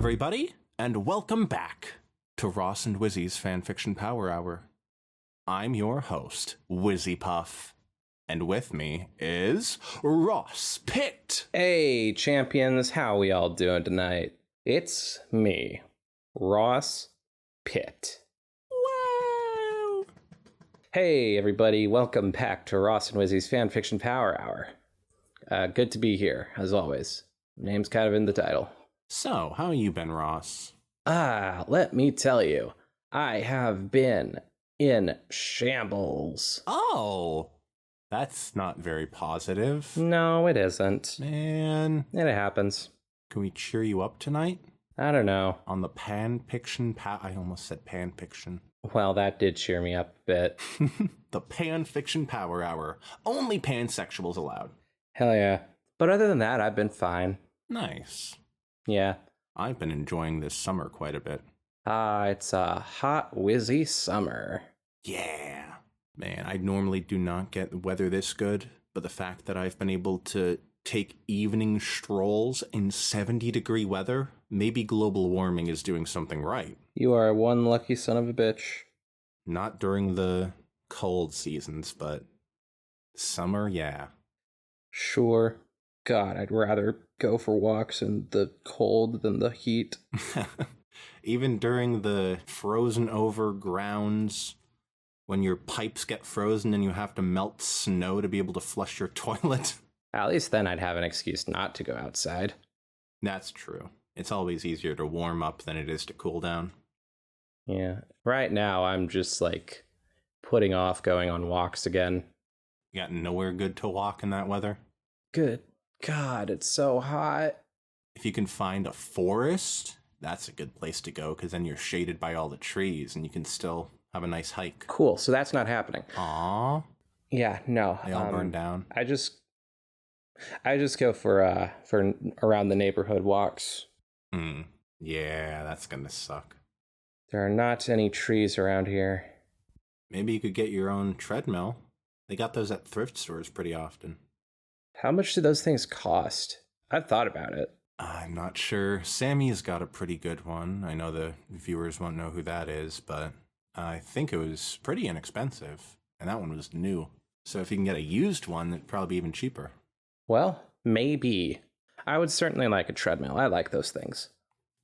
everybody, and welcome back to Ross and Wizzy's Fanfiction Power Hour. I'm your host, Wizzy Puff, and with me is Ross Pitt. Hey, champions, how we all doing tonight? It's me, Ross Pitt. Wow! Hey, everybody, welcome back to Ross and Wizzy's Fanfiction Power Hour. Good to be here, as always. Name's kind of in the title. So, how you been, Ross? Let me tell you, I have been in shambles. Oh, that's not very positive. No, it isn't. Man. It happens. Can we cheer you up tonight? I don't know. On the Panfiction I almost said Panfiction. Well, that did cheer me up a bit. The Panfiction Power Hour. Only pansexuals allowed. Hell yeah. But other than that, I've been fine. Nice. Yeah. I've been enjoying this summer quite a bit. It's a hot, whizzy summer. Yeah. Man, I normally do not get the weather this good, but the fact that I've been able to take evening strolls in 70-degree weather, maybe global warming is doing something right. You are one lucky son of a bitch. Not during the cold seasons, but summer, yeah. Sure. God, I'd rather go for walks in the cold than the heat. Even during the frozen over grounds, when your pipes get frozen and you have to melt snow to be able to flush your toilet. At least then I'd have an excuse not to go outside. That's true. It's always easier to warm up than it is to cool down. Yeah. Right now, I'm just, putting off going on walks again. You got nowhere good to walk in that weather? Good God, it's so hot. If you can find a forest, that's a good place to go, because then you're shaded by all the trees and you can still have a nice hike. Cool, so that's not happening. Aww. Yeah, no. They all burn down. I just go for around the neighborhood walks. Yeah, that's gonna suck. There are not any trees around here. Maybe you could get your own treadmill. They got those at thrift stores pretty often. How much do those things cost? I've thought about it. I'm not sure. Sammy's got a pretty good one. I know the viewers won't know who that is, but I think it was pretty inexpensive. And that one was new. So if you can get a used one, it'd probably be even cheaper. Well, maybe. I would certainly like a treadmill. I like those things.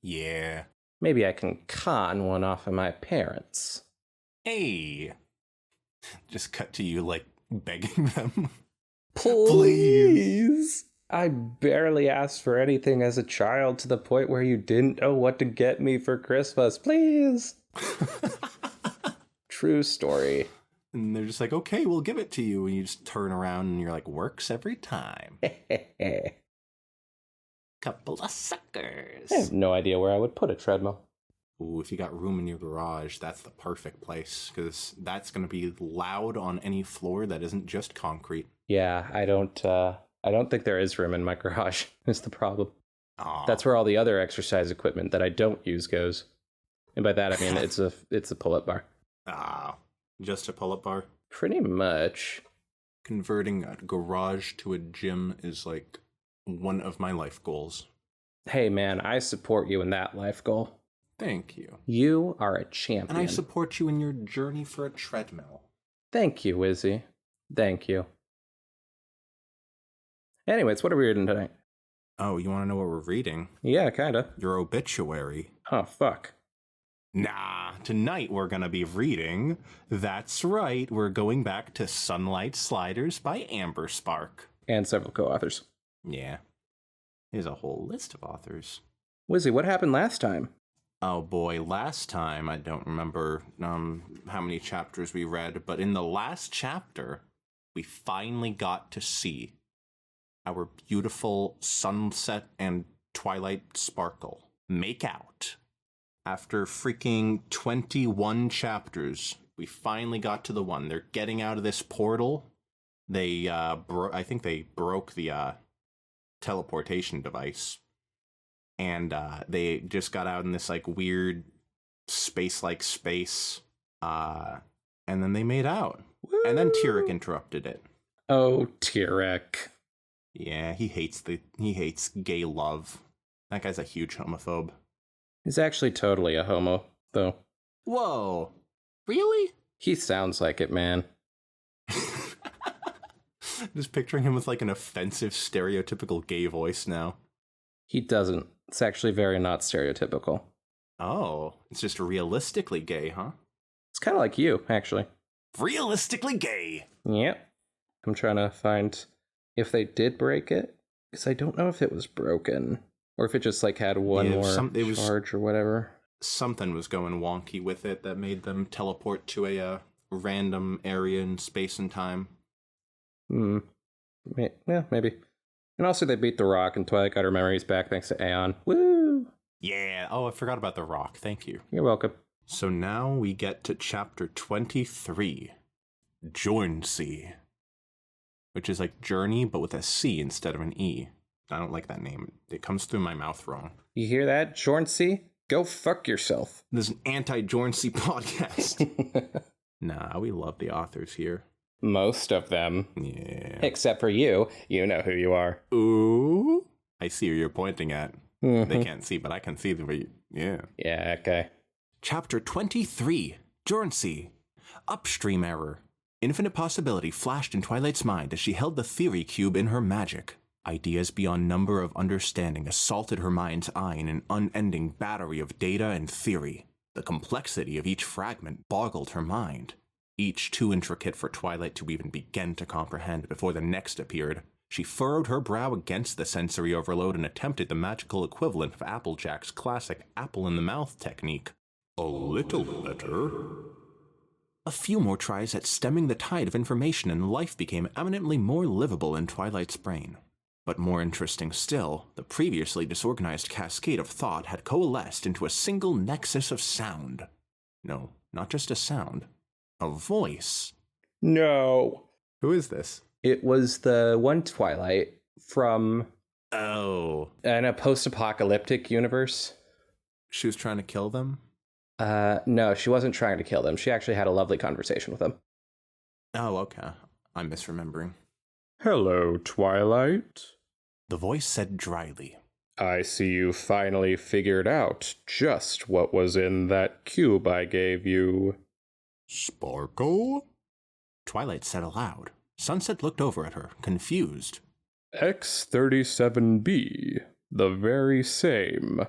Yeah. Maybe I can con one off of my parents. Hey. Just cut to you, begging them. Please. I barely asked for anything as a child to the point where you didn't know what to get me for Christmas. Please. True story. And they're just like, okay, we'll give it to you. And you just turn around and you're like, works every time. Couple of suckers. I have no idea where I would put a treadmill. Ooh, if you got room in your garage, that's the perfect place, because that's going to be loud on any floor that isn't just concrete. Yeah, I don't think there is room in my garage, is the problem. Aww. That's where all the other exercise equipment that I don't use goes. And by that I mean it's a pull-up bar. Just a pull-up bar? Pretty much. Converting a garage to a gym is one of my life goals. Hey man, I support you in that life goal. Thank you. You are a champion. And I support you in your journey for a treadmill. Thank you, Wizzy. Thank you. Anyways, what are we reading tonight? Oh, you want to know what we're reading? Yeah, kinda. Your obituary. Oh, fuck. Nah, tonight we're gonna be reading... That's right, we're going back to SunLight Sliders by Amber Spark. And several co-authors. Yeah. There's a whole list of authors. Wizzy, what happened last time? Oh boy, last time, I don't remember how many chapters we read, but in the last chapter, we finally got to see our beautiful sunset and twilight sparkle make out. After freaking 21 chapters, we finally got to the one. They're getting out of this portal. They, I think they broke the teleportation device. And they just got out in this weird space-like space. And then they made out. Woo! And then Tyrek interrupted it. Oh, Tyrek. Yeah, he hates gay love. That guy's a huge homophobe. He's actually totally a homo, though. Whoa. Really? He sounds like it, man. Just picturing him with like an offensive, stereotypical gay voice now. He doesn't. It's actually very not stereotypical. Oh, it's just realistically gay, huh? It's kind of like you, actually. Realistically gay! Yep. I'm trying to find if they did break it, because I don't know if it was broken, or if it just like had one more charge or whatever. Something was going wonky with it that made them teleport to a random area in space and time. Yeah, maybe. And also they beat the Rock, and Twilight got her memories back thanks to Aeon. Woo! Yeah. Oh, I forgot about the Rock. Thank you. You're welcome. So now we get to chapter 23, Journsey, which is like journey, but with a C instead of an E. I don't like that name. It comes through my mouth wrong. You hear that, Journsey? Go fuck yourself. This is an anti-Journsey podcast. Nah, we love the authors here. Most of them. Yeah. Except for you. You know who you are. Ooh. I see who you're pointing at. Mm-hmm. They can't see, but I can see them. Yeah. Yeah, okay. Chapter 23, Journsey. Upstream error. Infinite possibility flashed in Twilight's mind as she held the theory cube in her magic. Ideas beyond number of understanding assaulted her mind's eye in an unending battery of data and theory. The complexity of each fragment boggled her mind. Each too intricate for Twilight to even begin to comprehend before the next appeared. She furrowed her brow against the sensory overload and attempted the magical equivalent of Applejack's classic apple-in-the-mouth technique. A little better. A few more tries at stemming the tide of information and life became eminently more livable in Twilight's brain. But more interesting still, the previously disorganized cascade of thought had coalesced into a single nexus of sound. No, not just a sound. A voice. No. Who is this? It was the one Twilight from... Oh. In a post-apocalyptic universe. She was trying to kill them? No, she wasn't trying to kill them. She actually had a lovely conversation with them. Oh, okay. I'm misremembering. Hello, Twilight. The voice said dryly. I see you finally figured out just what was in that cube I gave you. Sparkle? Twilight said aloud. Sunset looked over at her, confused. X-37B, the very same.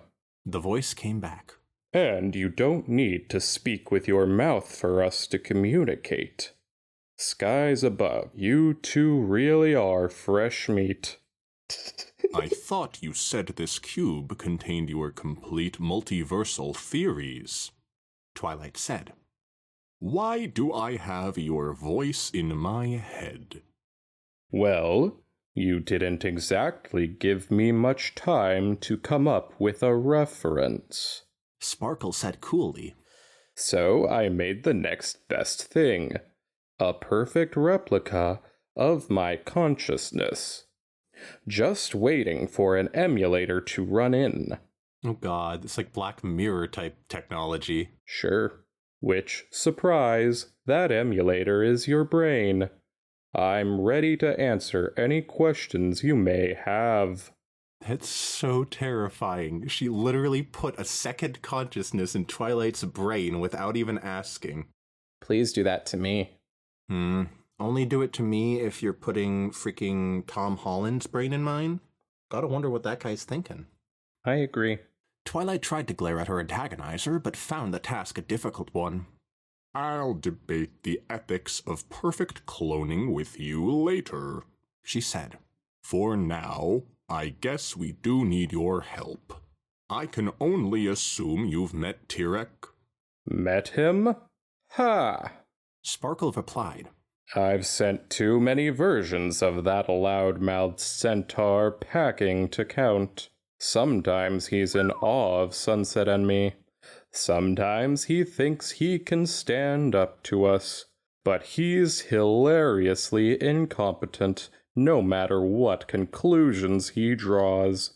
The voice came back. And you don't need to speak with your mouth for us to communicate. Skies above, you two really are fresh meat. I thought you said this cube contained your complete multiversal theories, Twilight said. Why do I have your voice in my head? Well, you didn't exactly give me much time to come up with a reference, Sparkle said coolly. So I made the next best thing. A perfect replica of my consciousness. Just waiting for an emulator to run in. Oh god, it's like Black Mirror type technology. Sure. Which, surprise, that emulator is your brain. I'm ready to answer any questions you may have. That's so terrifying. She literally put a second consciousness in Twilight's brain without even asking. Please do that to me. Only do it to me if you're putting freaking Tom Holland's brain in mine. Gotta wonder what that guy's thinking. I agree. Twilight tried to glare at her antagonizer, but found the task a difficult one. I'll debate the ethics of perfect cloning with you later, she said. For now, I guess we do need your help. I can only assume you've met Tirek. Met him? Ha! Sparkle replied. I've sent too many versions of that loud-mouthed centaur packing to count. Sometimes he's in awe of Sunset and me. Sometimes he thinks he can stand up to us. But he's hilariously incompetent, no matter what conclusions he draws.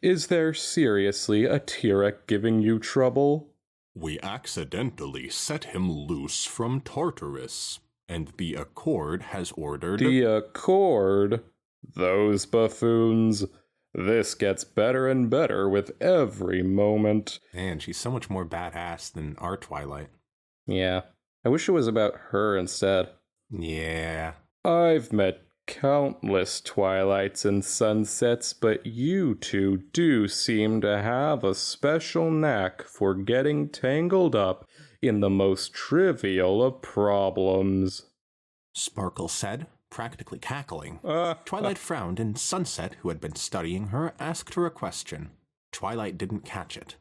Is there seriously a Tirek giving you trouble? We accidentally set him loose from Tartarus, and the Accord has ordered... The Accord? Those buffoons. This gets better and better with every moment. Man, she's so much more badass than our Twilight. Yeah, I wish it was about her instead. Yeah. I've met countless twilights and sunsets, but you two do seem to have a special knack for getting tangled up in the most trivial of problems. Sparkle said, practically cackling. Twilight frowned, and Sunset, who had been studying her, asked her a question. Twilight didn't catch it.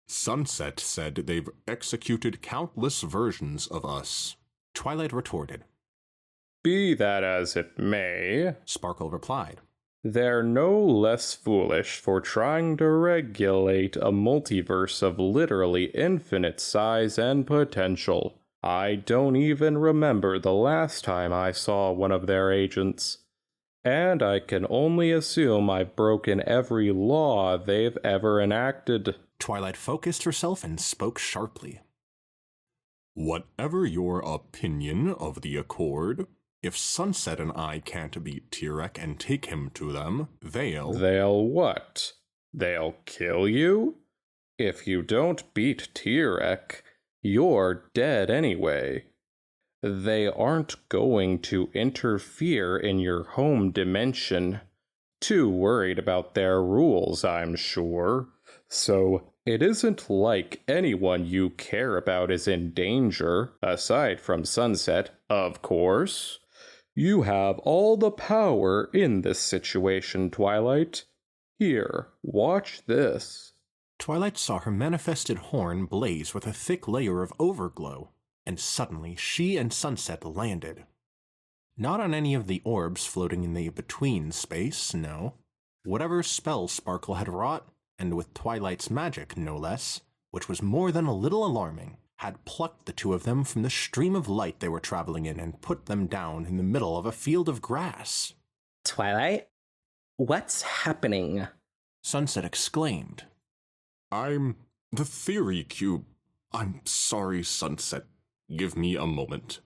Sunset said they've executed countless versions of us. Twilight retorted. Be that as it may, Sparkle replied. they're no less foolish for trying to regulate a multiverse of literally infinite size and potential. I don't even remember the last time I saw one of their agents. And I can only assume I've broken every law they've ever enacted. Twilight focused herself and spoke sharply. Whatever your opinion of the Accord, if Sunset and I can't beat Tirek and take him to them, They'll what? They'll kill you? If you don't beat Tirek, you're dead anyway. They aren't going to interfere in your home dimension. Too worried about their rules, I'm sure. So it isn't like anyone you care about is in danger, aside from Sunset, of course. You have all the power in this situation, Twilight. Here, watch this. Twilight saw her manifested horn blaze with a thick layer of overglow, and suddenly she and Sunset landed. Not on any of the orbs floating in the between space, no. Whatever spell Sparkle had wrought, and with Twilight's magic, no less, which was more than a little alarming, had plucked the two of them from the stream of light they were traveling in and put them down in the middle of a field of grass. Twilight? What's happening? Sunset exclaimed. I'm the Theory Cube. I'm sorry, Sunset. Give me a moment,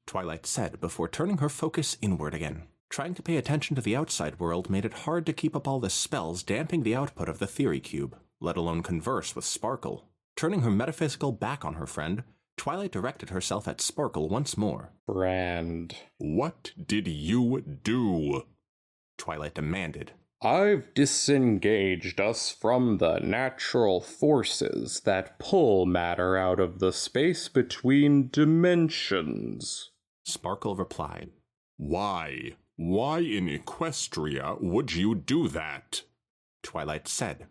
Twilight said before turning her focus inward again. Trying to pay attention to the outside world made it hard to keep up all the spells damping the output of the Theory Cube, let alone converse with Sparkle. Turning her metaphysical back on her friend, Twilight directed herself at Sparkle once more. Brand. What did you do? Twilight demanded. I've disengaged us from the natural forces that pull matter out of the space between dimensions. Sparkle replied. Why? Why in Equestria would you do that? Twilight said.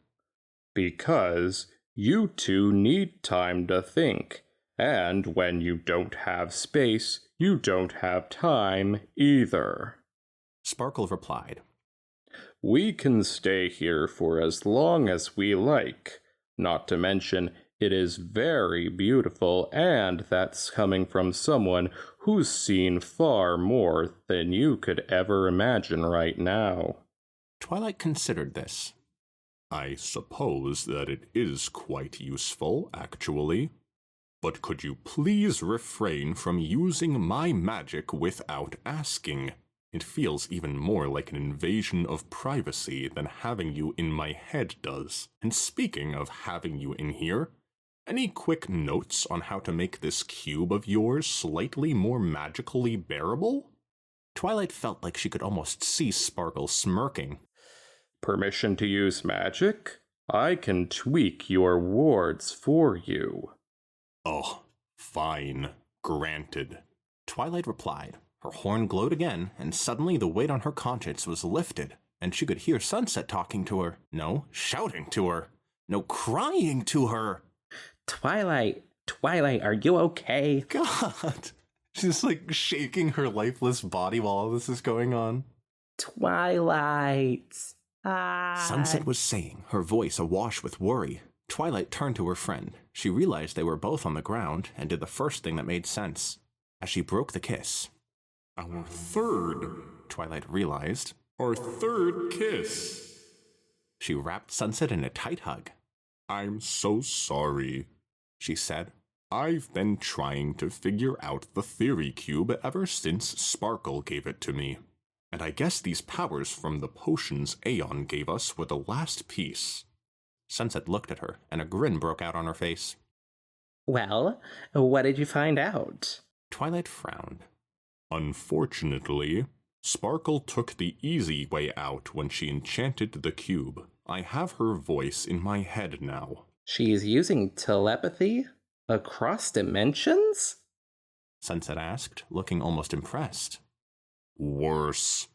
Because you two need time to think, and when you don't have space, you don't have time either. Sparkle replied. We can stay here for as long as we like, not to mention it is very beautiful, and that's coming from someone who's seen far more than you could ever imagine right now. Twilight considered this. I suppose that it is quite useful, actually. But could you please refrain from using my magic without asking? It feels even more like an invasion of privacy than having you in my head does. And speaking of having you in here, any quick notes on how to make this cube of yours slightly more magically bearable? Twilight felt like she could almost see Sparkle smirking. Permission to use magic? I can tweak your wards for you. Oh, fine. Granted. Twilight replied. Her horn glowed again, and suddenly the weight on her conscience was lifted, and she could hear Sunset talking to her. No, shouting to her. No, crying to her. Twilight, are you okay? God. She's like shaking her lifeless body while all this is going on. Twilight. Sunset was saying, her voice awash with worry. Twilight turned to her friend. She realized they were both on the ground, and did the first thing that made sense. As she broke the kiss. Our third, Twilight realized. Our third kiss. She wrapped Sunset in a tight hug. I'm so sorry, she said. I've been trying to figure out the Theory Cube ever since Sparkle gave it to me. And I guess these powers from the potions Aeon gave us were the last piece. Sunset looked at her, and a grin broke out on her face. Well, what did you find out? Twilight frowned. Unfortunately, Sparkle took the easy way out when she enchanted the cube. I have her voice in my head now. She's using telepathy? Across dimensions? Sunset asked, looking almost impressed. Worse,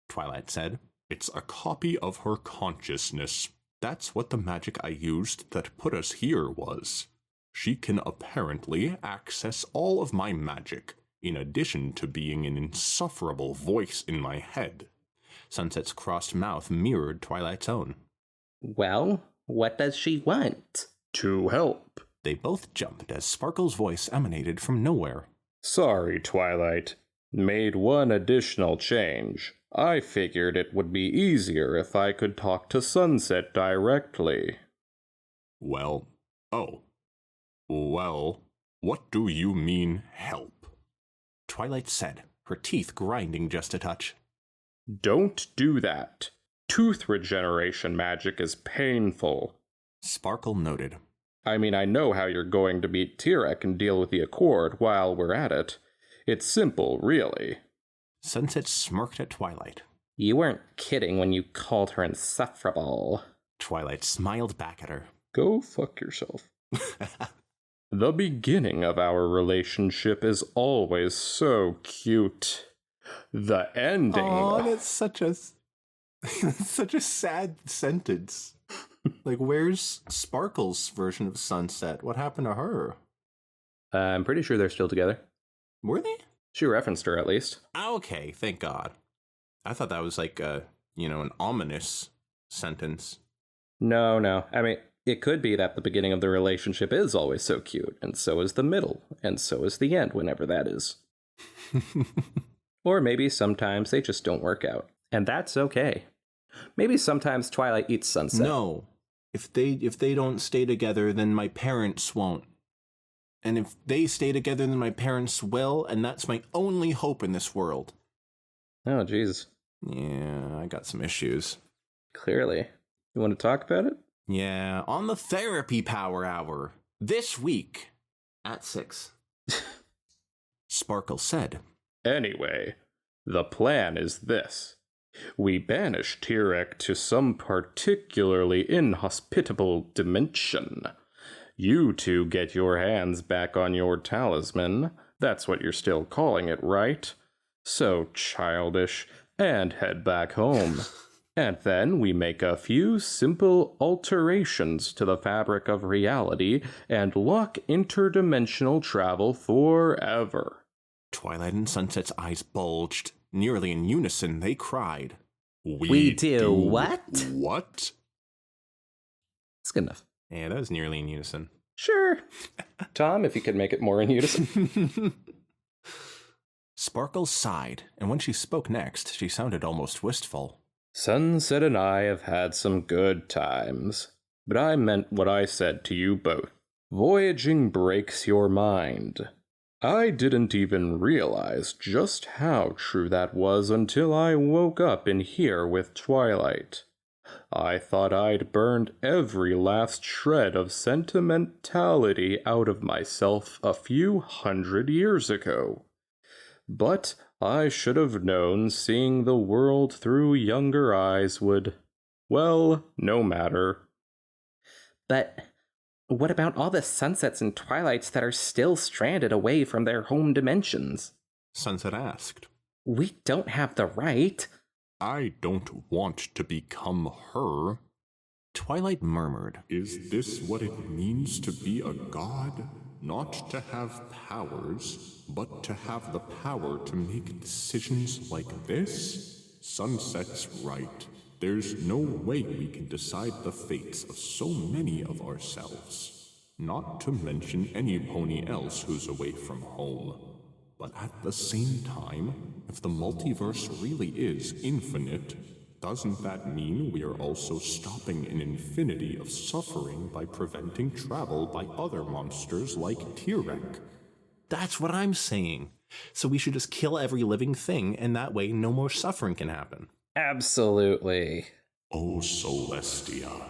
Twilight said. It's a copy of her consciousness. That's what the magic I used that put us here was. She can apparently access all of my magic, in addition to being an insufferable voice in my head. Sunset's crossed mouth mirrored Twilight's own. Well, what does she want? To help. They both jumped as Sparkle's voice emanated from nowhere. Sorry, Twilight. Made one additional change. I figured it would be easier if I could talk to Sunset directly. Well, what do you mean, help? Twilight said, her teeth grinding just a touch. Don't do that. Tooth regeneration magic is painful. Sparkle noted. I mean, I know how you're going to beat Tirek and deal with the Accord while we're at it. It's simple, really. Sunset smirked at Twilight. You weren't kidding when you called her insufferable. Twilight smiled back at her. Go fuck yourself. The beginning of our relationship is always so cute. The ending... Oh, that's such a sad sentence. Like, where's Sparkle's version of Sunset? What happened to her? I'm pretty sure they're still together. Were they? She referenced her, at least. Okay, thank God. I thought that was like an ominous sentence. No. I mean, it could be that the beginning of the relationship is always so cute, and so is the middle, and so is the end, whenever that is. Or maybe sometimes they just don't work out, and that's okay. Maybe sometimes Twilight eats Sunset. No. If they don't stay together, then my parents won't. And if they stay together, then my parents will, and that's my only hope in this world. Oh, Jesus. Yeah, I got some issues. Clearly. You want to talk about it? Yeah, on the Therapy Power Hour, this week, at 6. Sparkle said. Anyway, the plan is this. We banish Tirek to some particularly inhospitable dimension. You two get your hands back on your talisman. That's what you're still calling it, right? So childish. And head back home. And then we make a few simple alterations to the fabric of reality and lock interdimensional travel forever. Twilight and Sunset's eyes bulged. Nearly in unison, they cried. We do what? What? It's good enough. Yeah, that was nearly in unison. Sure. Tom, if you could make it more in unison. Sparkle sighed, and when she spoke next, she sounded almost wistful. Sunset and I have had some good times, but I meant what I said to you both. Voyaging breaks your mind. I didn't even realize just how true that was until I woke up in here with Twilight. I thought I'd burned every last shred of sentimentality out of myself a few 100 years ago. But I should have known seeing the world through younger eyes would, well, no matter. But what about all the Sunsets and Twilights that are still stranded away from their home dimensions? Sunset asked. We don't have the right. I don't want to become her. Twilight murmured. Is this what it means to be a god? Not to have powers, but to have the power to make decisions like this? Sunset's right. There's no way we can decide the fates of so many of ourselves. Not to mention any pony else who's away from home. But at the same time, if the multiverse really is infinite, doesn't that mean we are also stopping an infinity of suffering by preventing travel by other monsters like Tirek? That's what I'm saying. So we should just kill every living thing, and that way no more suffering can happen. Absolutely. Oh, Celestia.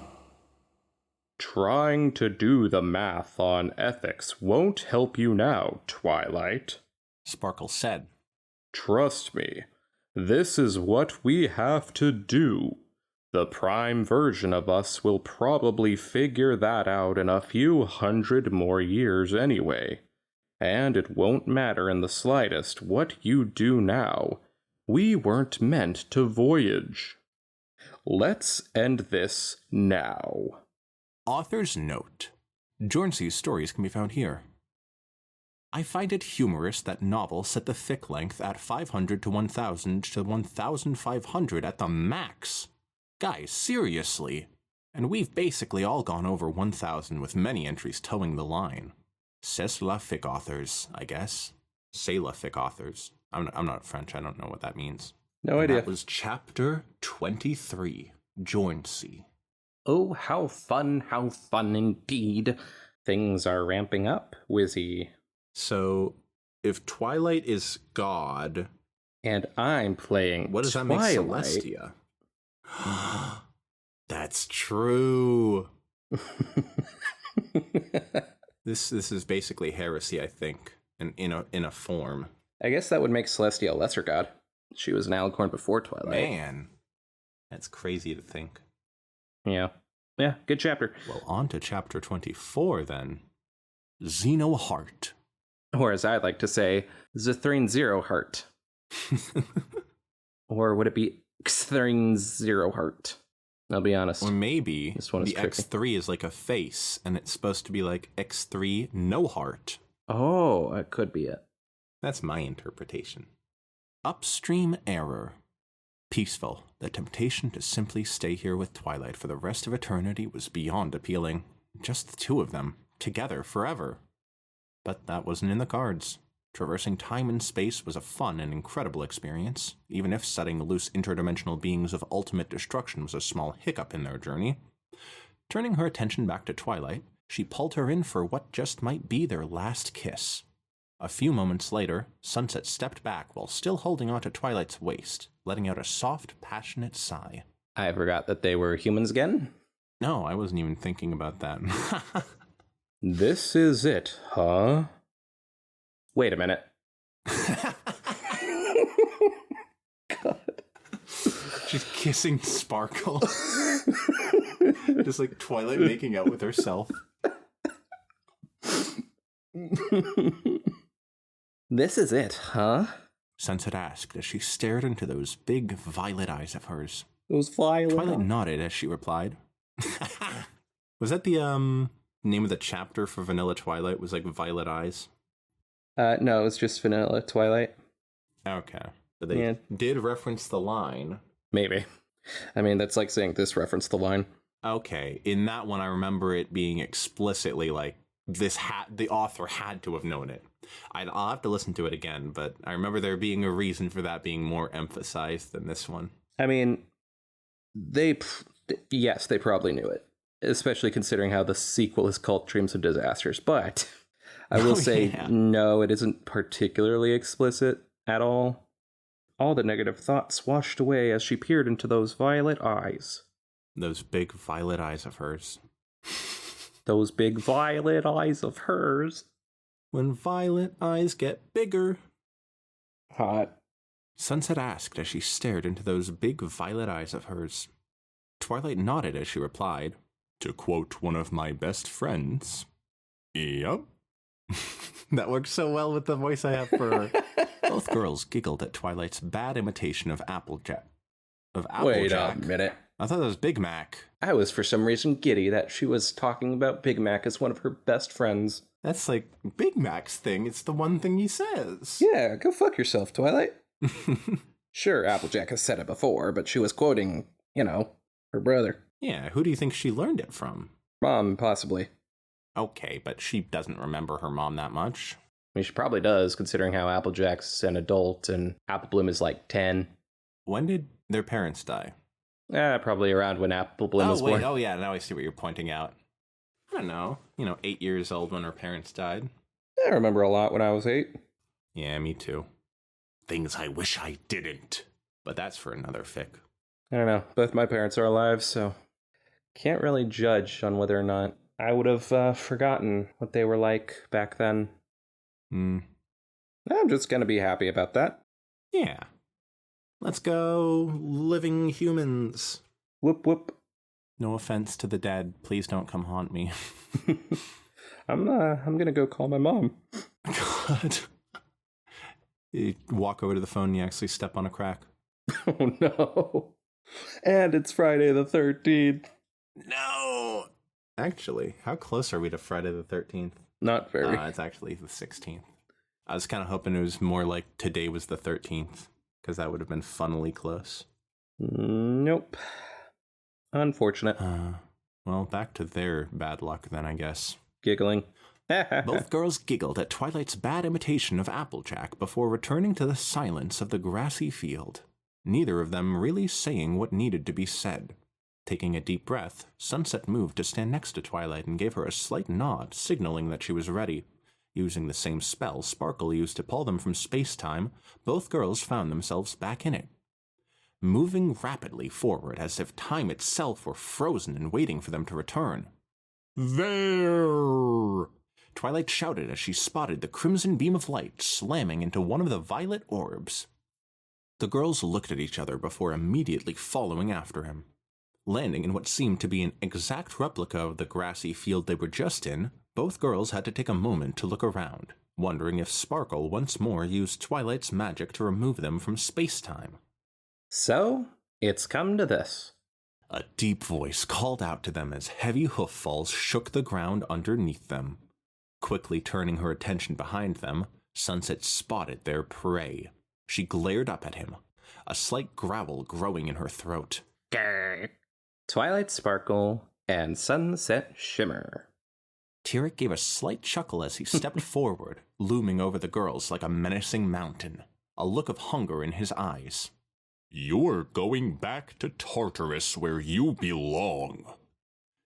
Trying to do the math on ethics won't help you now, Twilight. Sparkle said. Trust me, this is what we have to do. The prime version of us will probably figure that out in a few hundred more years anyway. And it won't matter in the slightest what you do now. We weren't meant to voyage. Let's end this now. Author's note. Jorncy's stories can be found here. I find it humorous that novels set the fic length at 500 to 1000 to 1500 at the max. Guys, seriously. And we've basically all gone over 1000 with many entries towing the line. C'est la fic authors, I guess. C'est la fic authors. I'm not French, I don't know what that means. No idea. That was chapter 23, Jorncy. Oh, how fun indeed. Things are ramping up, Wizzy. So, if Twilight is God... And I'm playing what does Twilight. That make Celestia? That's true. This is basically heresy, I think, in a form. I guess that would make Celestia a lesser god. She was an alicorn before Twilight. Man, that's crazy to think. Yeah, good chapter. Well, on to chapter 24 then. Xeno Heart. Or as I like to say, Zithrine Zero Heart. Or would it be Xthrine Zero Heart? I'll be honest. Or maybe this one is the tricky. X3 is like a face, and it's supposed to be like X3 No Heart. Oh, that could be it. That's my interpretation. Upstream Error. Peaceful, the temptation to simply stay here with Twilight for the rest of eternity was beyond appealing. Just the two of them, together forever. But that wasn't in the cards. Traversing time and space was a fun and incredible experience, even if setting loose interdimensional beings of ultimate destruction was a small hiccup in their journey. Turning her attention back to Twilight, she pulled her in for what just might be their last kiss. A few moments later, Sunset stepped back while still holding onto Twilight's waist, letting out a soft, passionate sigh. I forgot that they were humans again. No, I wasn't even thinking about that. This is it, huh? Wait a minute. God. She's kissing Sparkle. Just like Twilight making out with herself. This is it, huh? Sunset asked as she stared into those big violet eyes of hers. Those violet. Twilight nodded as she replied. Was that the name of the chapter for Vanilla Twilight? Was like Violet Eyes? No, it's just Vanilla Twilight. Okay. But they did reference the line. Maybe. I mean, that's like saying this referenced the line. Okay. In that one, I remember it being explicitly like the author had to have known it. I'll have to listen to it again, but I remember there being a reason for that being more emphasized than this one. I mean, yes, they probably knew it, especially considering how the sequel is called Dreams of Disasters. But I will say, no, it isn't particularly explicit at all. All the negative thoughts washed away as she peered into those violet eyes. Those big violet eyes of hers. Those big violet eyes of hers. When violet eyes get bigger. Hot. Sunset asked as she stared into those big violet eyes of hers. Twilight nodded as she replied, to quote one of my best friends, "Yep." That works so well with the voice I have for her. Both girls giggled at Twilight's bad imitation of Applejack. Wait a minute. I thought that was Big Mac. I was for some reason giddy that she was talking about Big Mac as one of her best friends. That's like Big Mac's thing. It's the one thing he says. Yeah, go fuck yourself, Twilight. Sure, Applejack has said it before, but she was quoting, her brother. Yeah, who do you think she learned it from? Mom, possibly. Okay, but she doesn't remember her mom that much. I mean, she probably does, considering how Applejack's an adult and Apple Bloom is like 10. When did their parents die? Probably around when Apple Bloom was born. Oh, yeah, now I see what you're pointing out. I don't know. 8 years old when her parents died. I remember a lot when I was 8. Yeah, me too. Things I wish I didn't. But that's for another fic. I don't know. Both my parents are alive, so can't really judge on whether or not I would have forgotten what they were like back then. I'm just going to be happy about that. Yeah. Let's go, living humans. Whoop, whoop. No offense to the dead. Please don't come haunt me. I'm going to go call my mom. God. You walk over to the phone and you actually step on a crack. Oh, no. And it's Friday the 13th. No! Actually, how close are we to Friday the 13th? Not very. It's actually the 16th. I was kind of hoping it was more like today was the 13th, because that would have been funnily close. Nope. Unfortunate. Well, back to their bad luck then, I guess. Giggling. Both girls giggled at Twilight's bad imitation of Applejack before returning to the silence of the grassy field, neither of them really saying what needed to be said. Taking a deep breath, Sunset moved to stand next to Twilight and gave her a slight nod, signaling that she was ready. Using the same spell Sparkle used to pull them from space-time, both girls found themselves back in it, moving rapidly forward as if time itself were frozen and waiting for them to return. There! Twilight shouted as she spotted the crimson beam of light slamming into one of the violet orbs. The girls looked at each other before immediately following after him. Landing in what seemed to be an exact replica of the grassy field they were just in, both girls had to take a moment to look around, wondering if Sparkle once more used Twilight's magic to remove them from space-time. So, it's come to this. A deep voice called out to them as heavy hoof falls shook the ground underneath them. Quickly turning her attention behind them, Sunset spotted their prey. She glared up at him, a slight growl growing in her throat. Grr. Twilight Sparkle and Sunset Shimmer. Tirek gave a slight chuckle as he stepped forward, looming over the girls like a menacing mountain, a look of hunger in his eyes. You're going back to Tartarus where you belong,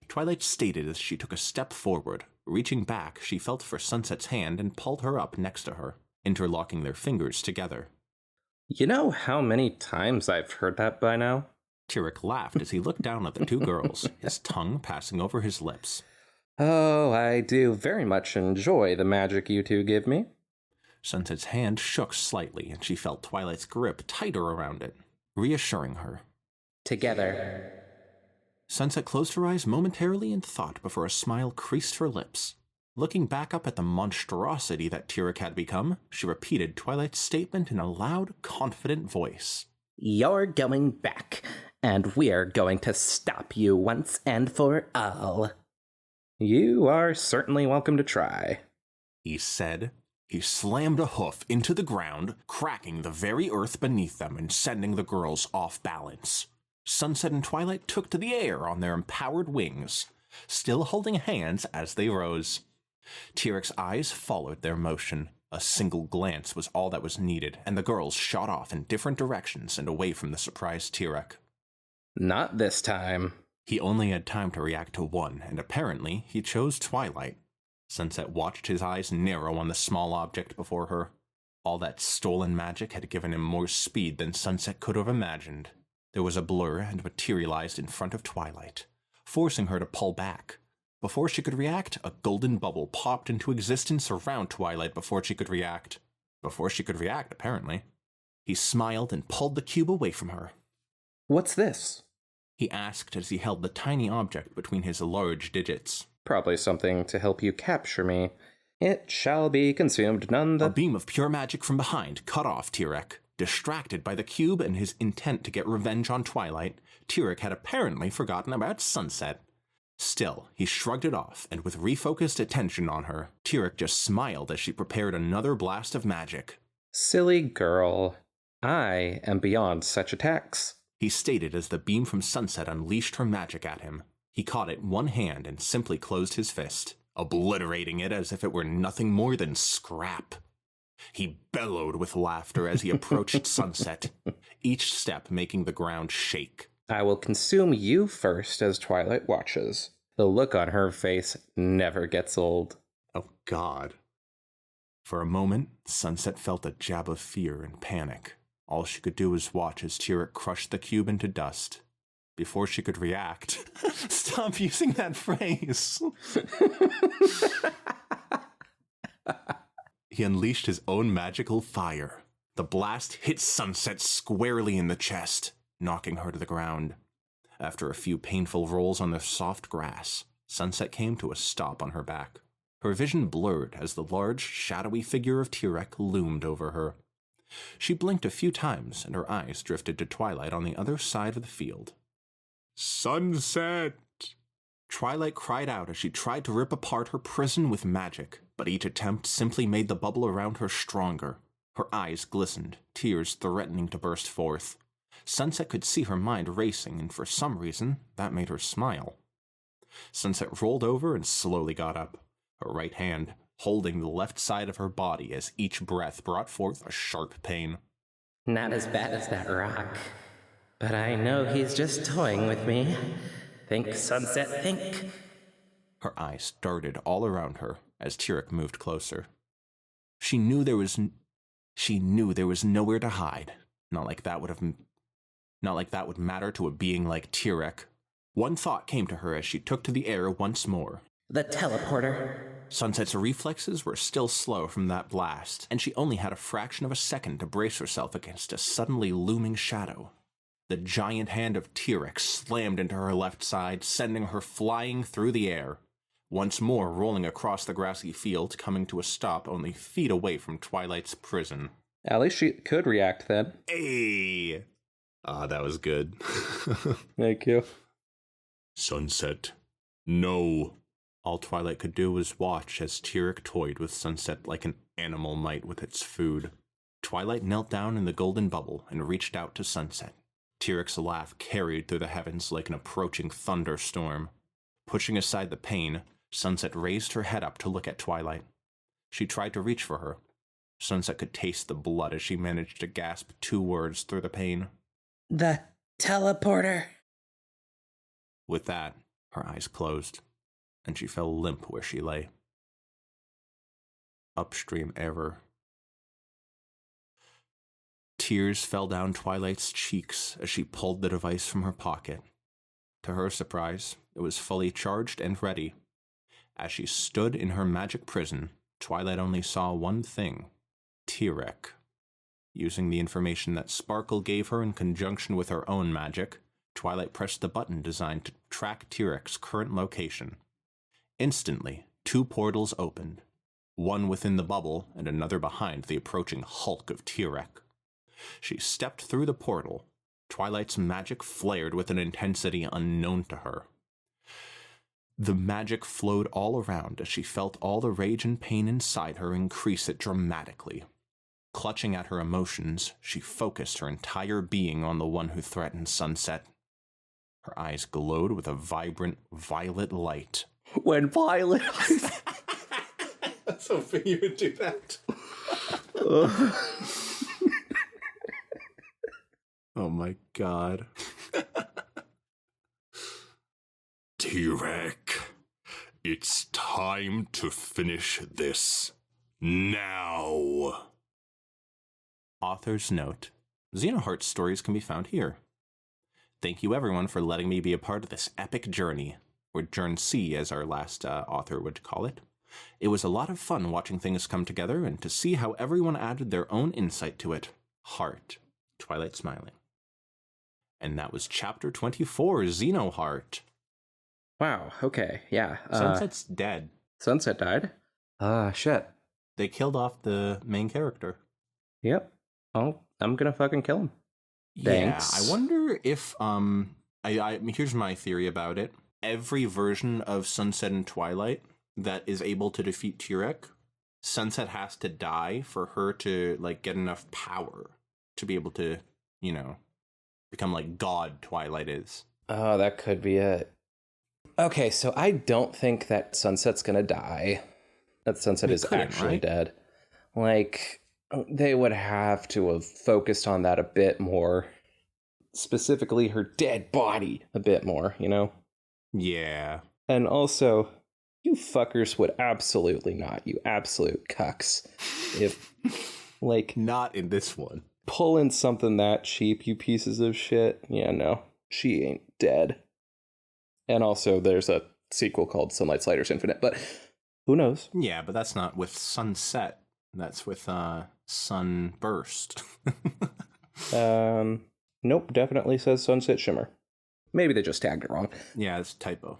Twilight stated as she took a step forward. Reaching back, she felt for Sunset's hand and pulled her up next to her, interlocking their fingers together. You know how many times I've heard that by now? Tirek laughed as he looked down at the two girls, his tongue passing over his lips. Oh, I do very much enjoy the magic you two give me. Sunset's hand shook slightly, and she felt Twilight's grip tighter around it, reassuring her. Together. Sunset closed her eyes momentarily in thought before a smile creased her lips. Looking back up at the monstrosity that Tirek had become, she repeated Twilight's statement in a loud, confident voice. You're going back, and we're going to stop you once and for all. You are certainly welcome to try, he said. He slammed a hoof into the ground, cracking the very earth beneath them and sending the girls off balance. Sunset and Twilight took to the air on their empowered wings, still holding hands as they rose. Tirek's eyes followed their motion. A single glance was all that was needed, and the girls shot off in different directions and away from the surprised Tirek. Not this time. He only had time to react to one, and apparently he chose Twilight. Sunset watched his eyes narrow on the small object before her. All that stolen magic had given him more speed than Sunset could have imagined. There was a blur and materialized in front of Twilight, forcing her to pull back. Before she could react, a golden bubble popped into existence around Twilight before she could react. Apparently. He smiled and pulled the cube away from her. What's this? He asked as he held the tiny object between his large digits. Probably something to help you capture me. It shall be consumed none the... A beam of pure magic from behind cut off Tirek. Distracted by the cube and his intent to get revenge on Twilight, Tirek had apparently forgotten about Sunset. Still, he shrugged it off, and with refocused attention on her, Tirek just smiled as she prepared another blast of magic. Silly girl. I am beyond such attacks, he stated as the beam from Sunset unleashed her magic at him. He caught it one hand and simply closed his fist, obliterating it as if it were nothing more than scrap. He bellowed with laughter as he approached Sunset, each step making the ground shake. I will consume you first as Twilight watches. The look on her face never gets old. Oh, God. For a moment, Sunset felt a jab of fear and panic. All she could do was watch as Tyrek crushed the cube into dust. Before she could react, stop using that phrase. He unleashed his own magical fire. The blast hit Sunset squarely in the chest, knocking her to the ground. After a few painful rolls on the soft grass, Sunset came to a stop on her back. Her vision blurred as the large, shadowy figure of Tyrek loomed over her. She blinked a few times, and her eyes drifted to Twilight on the other side of the field. "Sunset!" Twilight cried out as she tried to rip apart her prison with magic, but each attempt simply made the bubble around her stronger. Her eyes glistened, tears threatening to burst forth. Sunset could see her mind racing, and for some reason, that made her smile. Sunset rolled over and slowly got up, her right hand holding the left side of her body as each breath brought forth a sharp pain. Not as bad as that rock. But I know he's just toying with me. Think, Sunset, think. Her eyes darted all around her as Tyrek moved closer. She knew there was nowhere to hide. Not like that would matter to a being like Tyrek. One thought came to her as she took to the air once more. The teleporter. Sunset's reflexes were still slow from that blast, and she only had a fraction of a second to brace herself against a suddenly looming shadow. The giant hand of Tyrek slammed into her left side, sending her flying through the air, once more rolling across the grassy field, coming to a stop only feet away from Twilight's prison. At least she could react then. Hey! That was good. Thank you. Sunset. No. All Twilight could do was watch as Tyrek toyed with Sunset like an animal might with its food. Twilight knelt down in the golden bubble and reached out to Sunset. Tyrek's laugh carried through the heavens like an approaching thunderstorm. Pushing aside the pain, Sunset raised her head up to look at Twilight. She tried to reach for her. Sunset could taste the blood as she managed to gasp 2 words through the pain. The teleporter. With that, her eyes closed, and she fell limp where she lay. Upstream error. Tears fell down Twilight's cheeks as she pulled the device from her pocket. To her surprise, it was fully charged and ready. As she stood in her magic prison, Twilight only saw one thing: Tyrek. Using the information that Sparkle gave her in conjunction with her own magic, Twilight pressed the button designed to track Tyrek's current location. Instantly, 2 portals opened, one within the bubble and another behind the approaching hulk of Tyrek. She stepped through the portal. Twilight's magic flared with an intensity unknown to her. The magic flowed all around as she felt all the rage and pain inside her increase it dramatically. Clutching at her emotions, she focused her entire being on the one who threatened Sunset. Her eyes glowed with a vibrant violet light. When Violet... I was hoping you would do that. Oh my god. Tyrek, it's time to finish this. Now. Author's note. Xenoheart's stories can be found here. Thank you everyone for letting me be a part of this epic journey, or Journey C as our last author would call it. It was a lot of fun watching things come together and to see how everyone added their own insight to it. Heart. Twilight smiling. And that was chapter 24, Xenoheart. Wow, okay, yeah. Sunset's dead. Sunset died? Shit. They killed off the main character. Yep. Oh, I'm gonna fucking kill him. Thanks. Yeah, I wonder if, here's my theory about it. Every version of Sunset and Twilight that is able to defeat Tyrek, Sunset has to die for her to, like, get enough power to be able to, you know, become like God Twilight is. Oh, that could be it. Okay, so I don't think that Sunset's gonna die. That Sunset is actually right? dead. Like, they would have to have focused on that a bit more. Specifically her dead body a bit more, you know? Yeah. And also, You fuckers would absolutely not. You absolute cucks. If, like, Not in this one. pulling something that cheap, you pieces of shit. Yeah, no. She ain't dead. And also, there's a sequel called SunLight Sliders Infinite, but who knows? Yeah, but that's not with Sunset. That's with Sunburst. Nope, definitely says Sunset Shimmer. Maybe they just tagged it wrong. Yeah, it's a typo.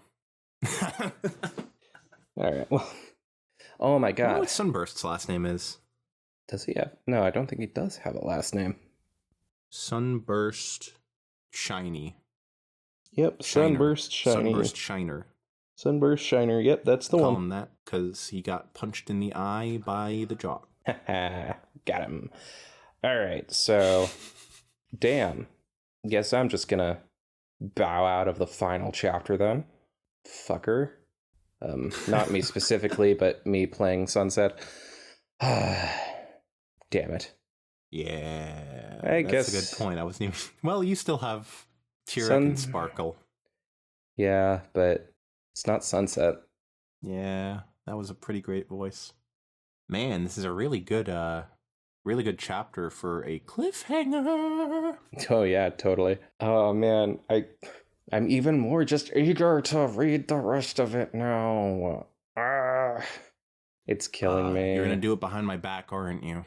All right, well. Oh my I wonder god. what Sunburst's last name is. Does he have... No, I don't think he does have a last name. Sunburst Shiny. Yep, Shiner. Sunburst Shiny. Sunburst Shiner. Sunburst Shiner, yep, that's the Call one. him that because he got punched in the eye by the jock. Got him. All right, so... Damn. Guess I'm just gonna bow out of the final chapter then. Fucker. Not me specifically, but me playing Sunset. Damn it. Yeah, I that's guess- a good point. I wasn't even. Well, you still have Tyrek Sun- and Sparkle. Yeah, but it's not Sunset. Yeah, that was a pretty great voice. Man, this is a really good chapter for a cliffhanger. Oh yeah, totally. Oh man, I'm even more just eager to read the rest of it now. It's killing me. You're gonna do it behind my back, aren't you?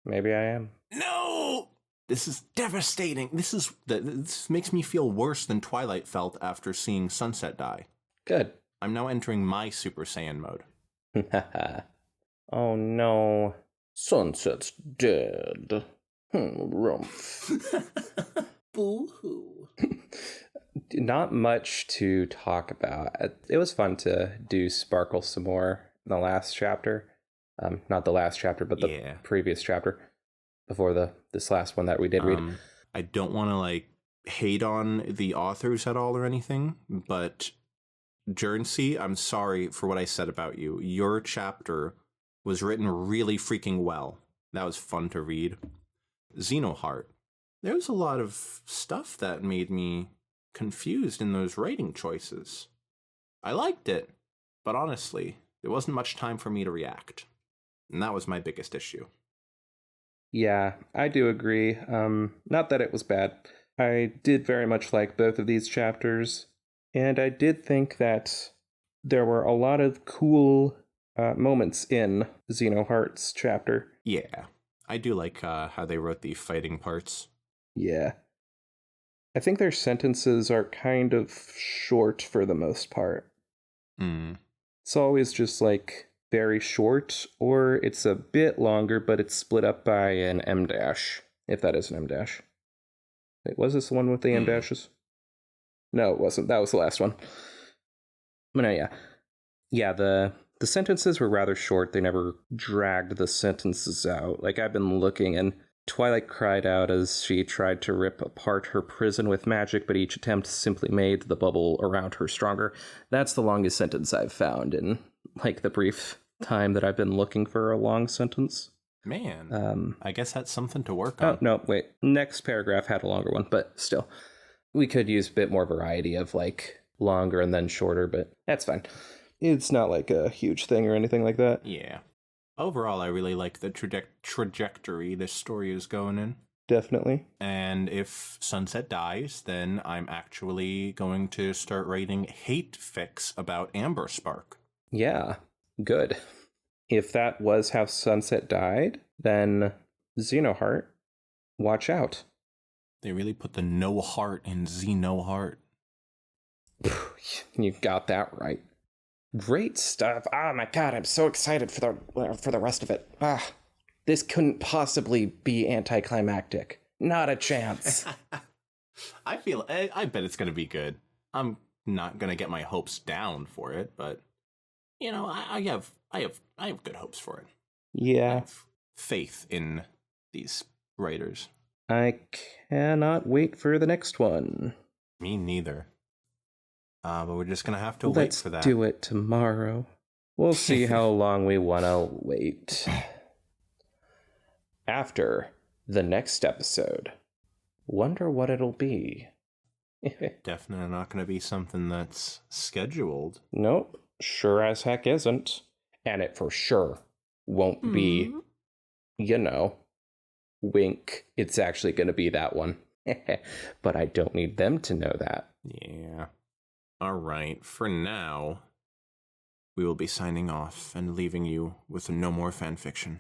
Maybe I am. No! This is devastating. This makes me feel worse than Twilight felt after seeing Sunset die. Good. I'm now entering my Super Saiyan mode. Oh no. Sunset's dead. Rumph. Boo-hoo. Not much to talk about. It was fun to do Sparkle some more in the last chapter. Not the last chapter, but the previous chapter before this last one that we did read. I don't want to hate on the authors at all or anything, but Jernsey, I'm sorry for what I said about you. Your chapter was written really freaking well. That was fun to read. Xenoheart, there was a lot of stuff that made me confused in those writing choices. I liked it, but honestly, there wasn't much time for me to react. And that was my biggest issue. Yeah, I do agree. Not that it was bad. I did very much like both of these chapters, and I did think that there were a lot of cool moments in Xenoheart's chapter. Yeah, I do like how they wrote the fighting parts. Yeah. I think their sentences are kind of short for the most part. It's always just very short, or it's a bit longer, but it's split up by an M dash, if that is an M dash. Wait, was this the one with the M dashes? No, it wasn't. That was the last one. But no, yeah. Yeah, the sentences were rather short. They never dragged the sentences out. I've been looking, and Twilight cried out as she tried to rip apart her prison with magic, but each attempt simply made the bubble around her stronger. That's the longest sentence I've found in, the brief time that I've been looking for a long sentence. Man, I guess that's something to work on. Oh, no, wait. Next paragraph had a longer one, but still. We could use a bit more variety of, longer and then shorter, but that's fine. It's not, a huge thing or anything like that. Yeah. Overall, I really like the trajectory this story is going in. Definitely. And if Sunset dies, then I'm actually going to start writing hate fics about Amber Spark. Yeah, good. If that was how Sunset died, then Xenoheart, watch out. They really put the no heart in Xenoheart. You got that right. Great stuff. Oh my god, I'm so excited for the rest of it. This couldn't possibly be anticlimactic. Not a chance. I bet it's going to be good. I'm not going to get my hopes down for it, but I have good hopes for it. Yeah. I have faith in these writers. I cannot wait for the next one. Me neither. But we're just going to have to wait for that. Let's do it tomorrow. We'll see how long we want to wait. After the next episode. Wonder what it'll be. Definitely not going to be something that's scheduled. Nope. sure as heck isn't. And it for sure won't be, wink. It's actually going to be that one. But I don't need them to know that. Yeah. All right. For now, we will be signing off and leaving you with no more fanfiction.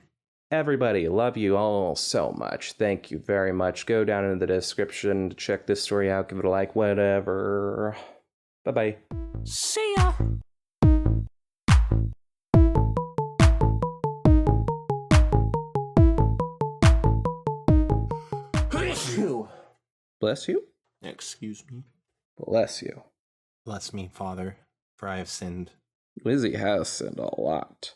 Everybody, love you all so much. Thank you very much. Go down in the description to check this story out. Give it a like, whatever. Bye-bye. See ya! Bless you. Excuse me. Bless you. Bless me, Father, for I have sinned. Lizzie has sinned a lot.